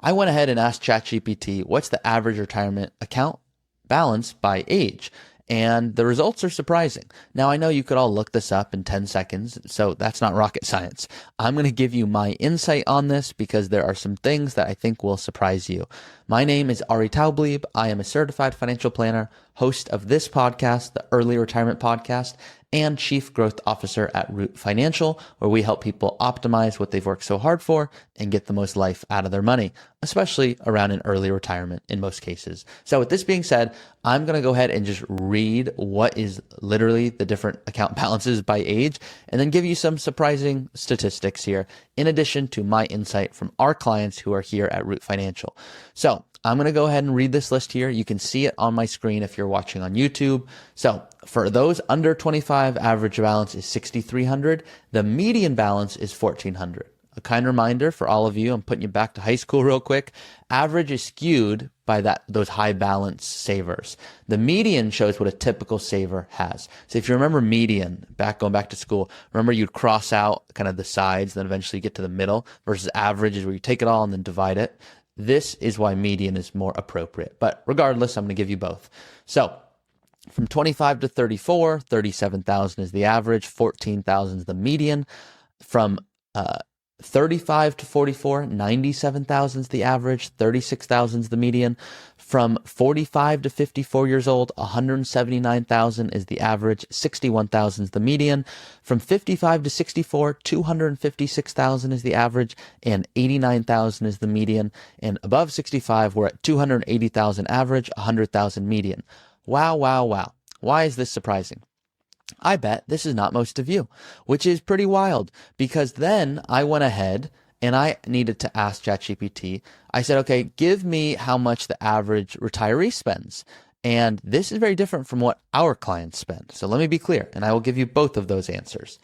I went ahead and asked ChatGPT, what's the average retirement account balance by age? And the results are surprising. Now, I know you could all look this up in 10 seconds, so that's not rocket science. I'm going to give you my insight on this because there are some things that I think will surprise you. My name is Taublieb. I am a certified financial planner, host of this podcast, the Early Retirement Podcast, and Chief Growth Officer at Root Financial, where we help people optimize what they've worked so hard for and get the most life out of their money, especially around an early retirement in most cases. So with this being said, I'm going to go ahead and just read what is literally the different account balances by age, and then give you some surprising statistics here, in addition to my insight from our clients who are here at Root Financial. So I'm going to go ahead and read this list here. You can see it on my screen if you're watching on YouTube. So for those under 25, average balance is $6,300. The median balance is $1,400. A kind reminder for all of you, I'm putting you back to high school real quick. Average is skewed by those high balance savers. The median shows what a typical saver has. So if you remember median, going back to school, remember you'd cross out kind of the sides, then eventually you get to the middle, versus average is where you take it all and then divide it. This is why median is more appropriate. But regardless, I'm going to give you both. So from 25 to 34, 37,000 is the average, 14,000 is the median. From 35 to 44, 97,000 is the average, 36,000 is the median. From 45 to 54 years old, 179,000 is the average, 61,000 is the median. From 55 to 64, 256,000 is the average, and 89,000 is the median. And above 65, we're at 280,000 average, 100,000 median. Wow, wow, wow. Why is this surprising? I bet this is not most of you, which is pretty wild, because then I went ahead and I needed to ask ChatGPT. I said, okay, give me how much the average retiree spends. And this is very different from what our clients spend. So let me be clear, and I will give you both of those answers.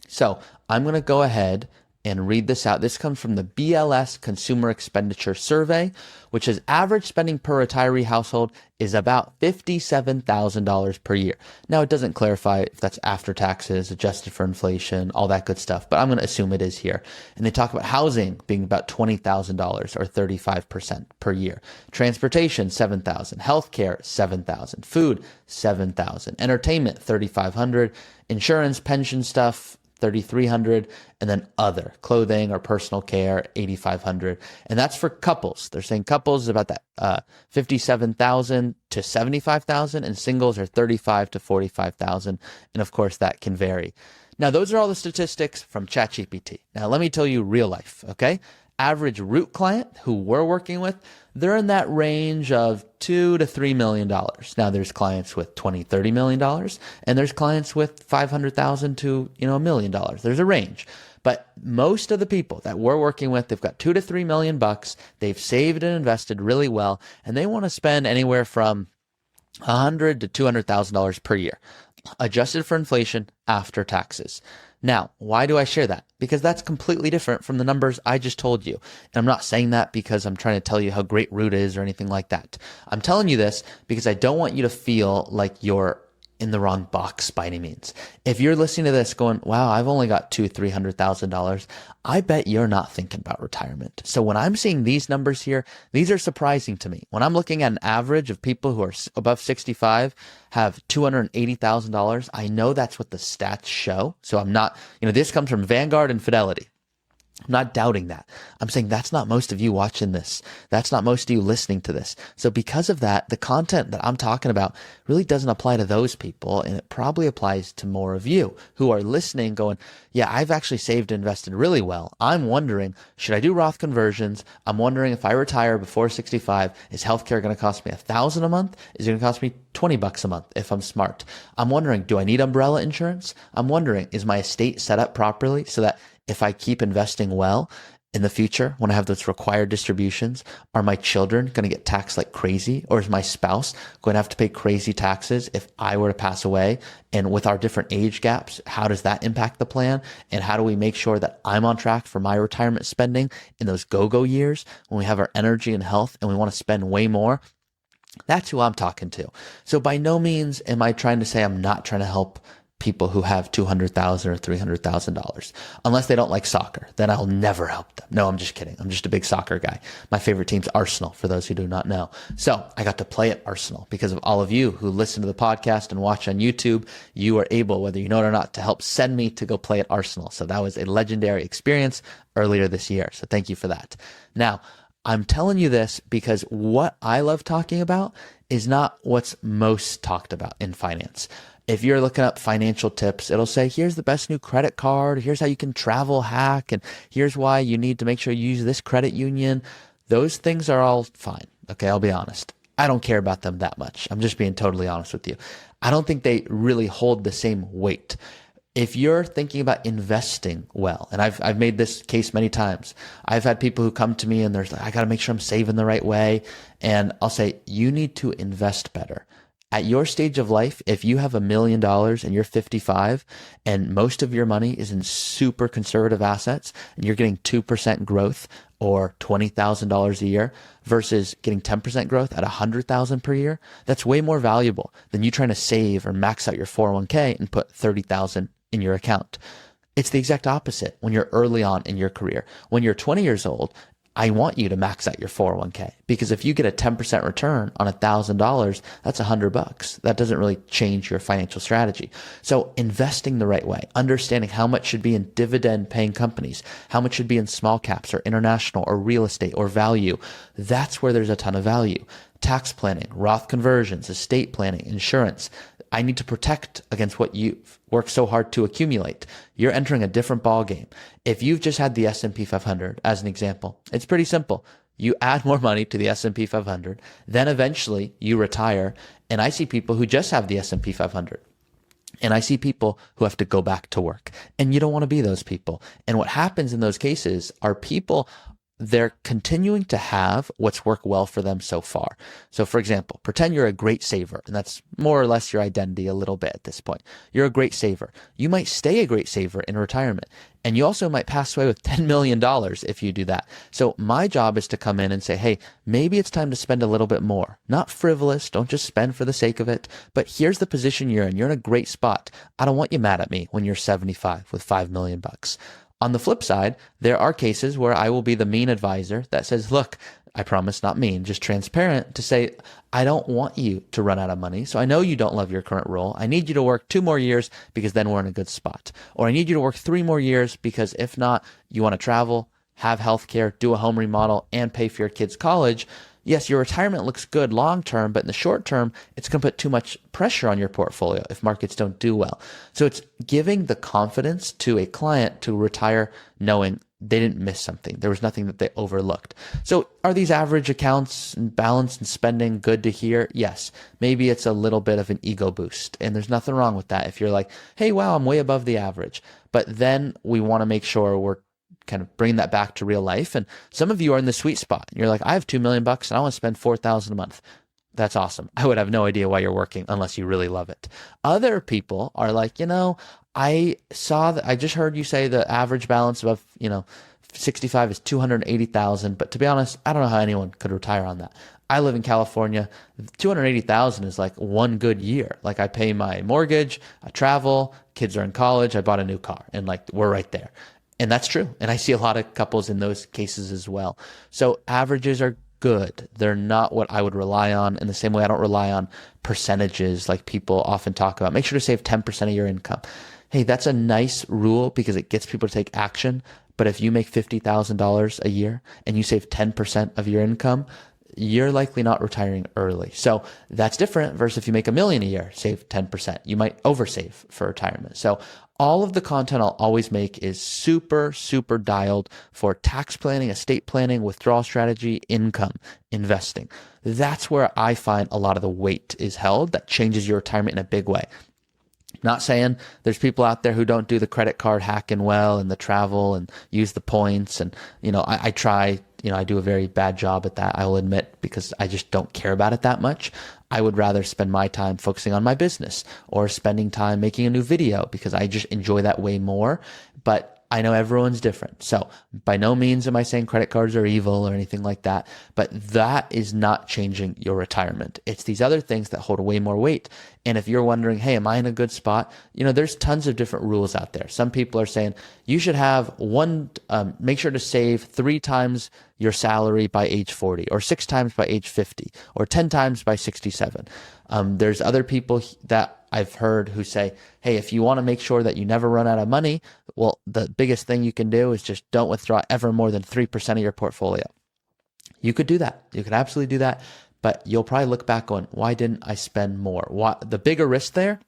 So I'm going to go ahead and read this out. This comes from the BLS Consumer Expenditure Survey, which says average spending per retiree household is about $57,000 per year. Now, it doesn't clarify if that's after taxes, adjusted for inflation, all that good stuff, but I'm going to assume it is here. And they talk about housing being about $20,000 or 35% per year. Transportation, $7,000. Healthcare, $7,000. Food, $7,000. Entertainment, $3,500. Insurance, pension stuff, $3,300, and then other clothing or personal care, $8,500, and that's for couples. They're saying couples is about that $57,000 to $75,000, and singles are $35,000 to $45,000, and of course that can vary. Now those are all the statistics from ChatGPT. Now let me tell you real life, okay? Average Root client who we're working with, they're in that range of $2 to $3 million. Now there's clients with $20, $30 million, and there's clients with $500,000 to $1 million. There's a range. But most of the people that we're working with, they've got $2 to $3 million bucks. They've saved and invested really well, and they want to spend anywhere from $100,000 to $200,000 per year, adjusted for inflation after taxes. Now, why do I share that? Because that's completely different from the numbers I just told you. And I'm not saying that because I'm trying to tell you how great Root is or anything like that. I'm telling you this because I don't want you to feel like you're in the wrong box by any means. If you're listening to this going, wow, I've only got $200,000-$300,000, I bet you're not thinking about retirement. So when I'm seeing these numbers here, these are surprising to me. When I'm looking at an average of people who are above 65 have $280,000, I know that's what the stats show. So I'm not, this comes from Vanguard and Fidelity. I'm not doubting that. I'm saying that's not most of you watching this. That's not most of you listening to this. So because of that, the content that I'm talking about really doesn't apply to those people. And it probably applies to more of you who are listening going, yeah, I've actually saved and invested really well. I'm wondering, should I do Roth conversions? I'm wondering if I retire before 65, is healthcare going to cost me $1,000 a month? Is it going to cost me $20 a month if I'm smart? I'm wondering, do I need umbrella insurance? I'm wondering, is my estate set up properly so that if I keep investing well in the future, when I have those required distributions, are my children going to get taxed like crazy? Or is my spouse going to have to pay crazy taxes if I were to pass away? And with our different age gaps, how does that impact the plan? And how do we make sure that I'm on track for my retirement spending in those go-go years when we have our energy and health and we want to spend way more? That's who I'm talking to. So by no means am I trying to say I'm not trying to help people who have $200,000 or $300,000, unless they don't like soccer. Then I'll never help them. No, I'm just kidding. I'm just a big soccer guy. My favorite team's Arsenal, for those who do not know. So I got to play at Arsenal because of all of you who listen to the podcast and watch on YouTube. You are able, whether you know it or not, to help send me to go play at Arsenal. So that was a legendary experience earlier this year. So thank you for that. Now, I'm telling you this because what I love talking about is not what's most talked about in finance. If you're looking up financial tips, it'll say, here's the best new credit card. Here's how you can travel hack. And here's why you need to make sure you use this credit union. Those things are all fine. Okay, I'll be honest. I don't care about them that much. I'm just being totally honest with you. I don't think they really hold the same weight. If you're thinking about investing well, and I've made this case many times, I've had people who come to me and they're like, I got to make sure I'm saving the right way. And I'll say, you need to invest better. At your stage of life, if you have $1 million and you're 55 and most of your money is in super conservative assets and you're getting 2% growth or $20,000 a year versus getting 10% growth at $100,000 per year, that's way more valuable than you trying to save or max out your 401k and put 30,000 in your account. It's the exact opposite when you're early on in your career. When you're 20 years old, I want you to max out your 401k because if you get a 10% return on $1,000, that's $100. That doesn't really change your financial strategy. So investing the right way, understanding how much should be in dividend paying companies, how much should be in small caps or international or real estate or value. That's where there's a ton of value. Tax planning, Roth conversions, estate planning, insurance. I need to protect against what you've worked so hard to accumulate. You're entering a different ball game. If you've just had the S&P 500 as an example, it's pretty simple. You add more money to the S&P 500, then eventually you retire. And I see people who just have the S&P 500. And I see people who have to go back to work. And you don't want to be those people. And what happens in those cases are people, they're continuing to have what's worked well for them so far. So for example, pretend you're a great saver, and that's more or less your identity a little bit at this point. You're a great saver. You might stay a great saver in retirement, and you also might pass away with $10 million if you do that. So my job is to come in and say, hey, maybe it's time to spend a little bit more. Not frivolous. Don't just spend for the sake of it. But here's the position you're in. You're in a great spot. I don't want you mad at me when you're 75 with $5 million. On the flip side, there are cases where I will be the mean advisor that says, look, I promise not mean, just transparent to say, I don't want you to run out of money. So I know you don't love your current role. I need you to work 2 more years because then we're in a good spot. Or I need you to work 3 more years because if not, you want to travel, have health care, do a home remodel, and pay for your kids' college. Yes, your retirement looks good long term, but in the short term, it's going to put too much pressure on your portfolio if markets don't do well. So it's giving the confidence to a client to retire knowing they didn't miss something. There was nothing that they overlooked. So are these average accounts and balance and spending good to hear? Yes. Maybe it's a little bit of an ego boost, and there's nothing wrong with that. If you're like, hey, wow, I'm way above the average. But then we want to make sure we're kind of bring that back to real life. And some of you are in the sweet spot. You're like, I have $2 million and I want to spend $4,000 a month. That's awesome. I would have no idea why you're working unless you really love it. Other people are like, I saw that I just heard you say the average balance of, 65 is 280,000. But to be honest, I don't know how anyone could retire on that. I live in California. 280,000 is like one good year. Like I pay my mortgage, I travel, kids are in college, I bought a new car, and like we're right there. And that's true. And I see a lot of couples in those cases as well. So averages are good. They're not what I would rely on in the same way I don't rely on percentages like people often talk about. Make sure to save 10% of your income. Hey, that's a nice rule because it gets people to take action. But if you make $50,000 a year and you save 10% of your income, you're likely not retiring early. So that's different versus if you make $1 million a year, save 10%. You might oversave for retirement. So all of the content I'll always make is super, super dialed for tax planning, estate planning, withdrawal strategy, income, investing. That's where I find a lot of the weight is held that changes your retirement in a big way. Not saying there's people out there who don't do the credit card hacking well and the travel and use the points. And, I try, I do a very bad job at that, I will admit, because I just don't care about it that much. I would rather spend my time focusing on my business or spending time making a new video because I just enjoy that way more. But I know everyone's different. So by no means am I saying credit cards are evil or anything like that, but that is not changing your retirement. It's these other things that hold way more weight. And if you're wondering, hey, am I in a good spot? There's tons of different rules out there. Some people are saying you should have make sure to save 3 times your salary by age 40, or 6 times by age 50, or 10 times by 67. There's other people that I've heard who say, hey, if you want to make sure that you never run out of money, well, the biggest thing you can do is just don't withdraw ever more than 3% of your portfolio. You could do that. You could absolutely do that. But you'll probably look back going, why didn't I spend more? The bigger risk there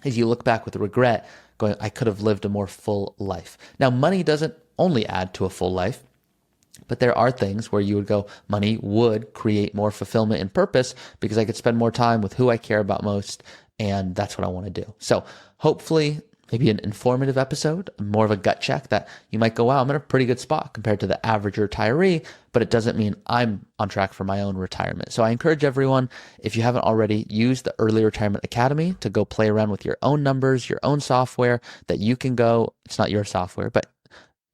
is you look back with regret going, I could have lived a more full life. Now, money doesn't only add to a full life, but there are things where you would go, money would create more fulfillment and purpose because I could spend more time with who I care about most. And that's what I want to do. So hopefully maybe an informative episode, more of a gut check that you might go, wow, I'm in a pretty good spot compared to the average retiree, but it doesn't mean I'm on track for my own retirement. So I encourage everyone, if you haven't already, use the Early Retirement Academy to go play around with your own numbers, your own software that you can go, it's not your software, but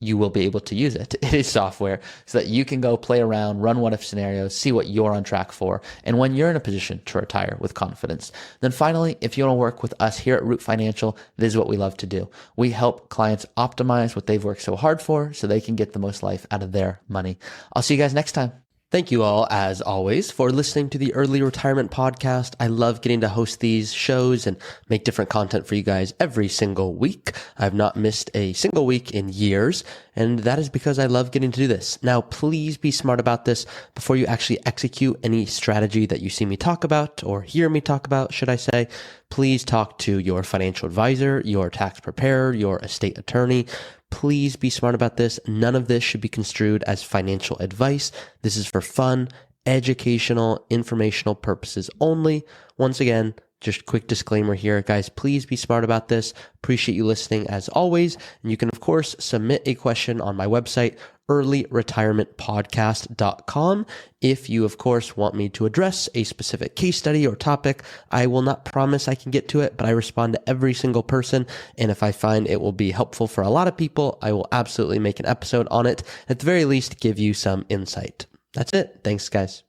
you will be able to use it. It is software so that you can go play around, run what if scenarios, see what you're on track for, and when you're in a position to retire with confidence. Then finally, if you want to work with us here at Root Financial, this is what we love to do. We help clients optimize what they've worked so hard for so they can get the most life out of their money. I'll see you guys next time. Thank you all, as always, for listening to the Early Retirement Podcast. I love getting to host these shows and make different content for you guys every single week. I've not missed a single week in years, and that is because I love getting to do this. Now, please be smart about this before you actually execute any strategy that you see me talk about, or hear me talk about, should I say. Please talk to your financial advisor, your tax preparer, your estate attorney. Please be smart about this. None of this should be construed as financial advice. This is for fun, educational, informational purposes only. Once again, just quick disclaimer here, guys, please be smart about this. Appreciate you listening as always. And you can, of course, submit a question on my website, earlyretirementpodcast.com. If you, of course, want me to address a specific case study or topic, I will not promise I can get to it, but I respond to every single person. And if I find it will be helpful for a lot of people, I will absolutely make an episode on it. At the very least, give you some insight. That's it. Thanks, guys.